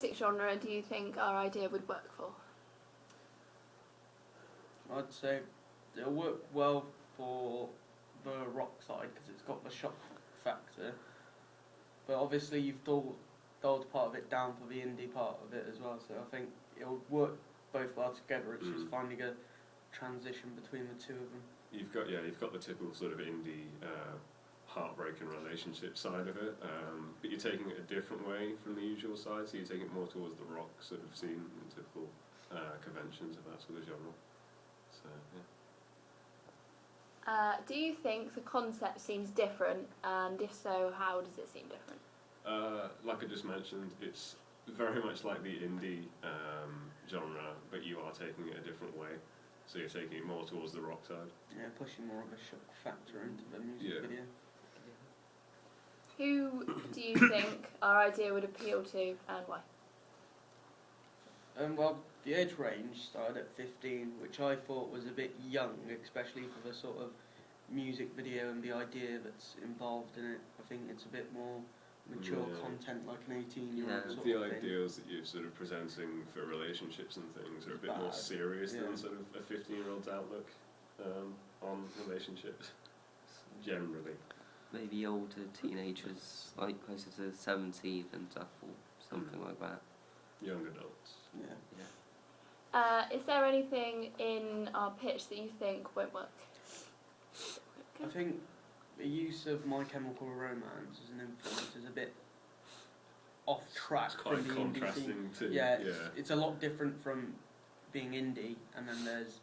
music genre do you think our idea would work for? I'd say it'll work well for the rock side because it's got the shock factor. But obviously you've dulled part of it down for the indie part of it as well. So I think it'll work both well together. It's just finding a transition between the two of them. You've got the typical sort of indie heartbreaking relationship side of it, but you're taking it a different way from the usual side. So you're taking it more towards the rock sort of scene and typical conventions of that sort of genre. So yeah. Do you think the concept seems different, and if so, how does it seem different? Like I just mentioned, it's very much like the indie genre, but you are taking it a different way. So you're taking it more towards the rock side. Yeah, pushing more of a shock factor into the music video. Who do you think our idea would appeal to, and why? Well, the age range started at 15, which I thought was a bit young, especially for the sort of music video and the idea that's involved in it. I think it's a bit more mature content, like an 18-year-old sort of thing. The ideals that you're sort of presenting for relationships and things are a bit more serious than sort of a 15-year-old's outlook on relationships, generally. Maybe older teenagers, like closer to 17 and stuff, or something like that. Young adults. Yeah. Is there anything in our pitch that you think won't work? I think the use of My Chemical Romance as an influence is a bit off track from the indie scene. It's a lot different from being indie, and then there's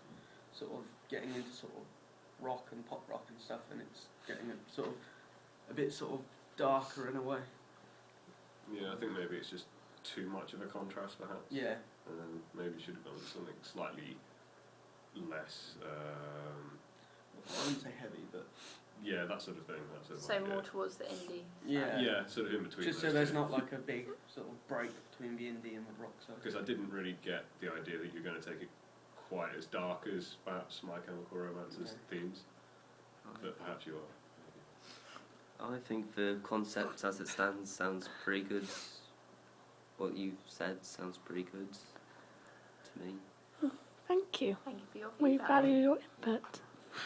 sort of getting into sort of rock and pop rock and stuff, and it's getting a bit sort of darker in a way. Yeah, I think maybe it's just too much of a contrast, perhaps. Yeah. And then maybe should have gone to something slightly less. I wouldn't say heavy, but yeah, that sort of thing. So more towards the indie. Yeah. Yeah, sort of in between. Just so there's not like a big sort of break between the indie and the rock side. Because I didn't really get the idea that you're going to take it quite as dark as perhaps My Chemical Romance's themes, but perhaps you are. I think the concept as it stands sounds pretty good. What you've said sounds pretty good to me. Thank you. Thank you for your feedback. We value your input.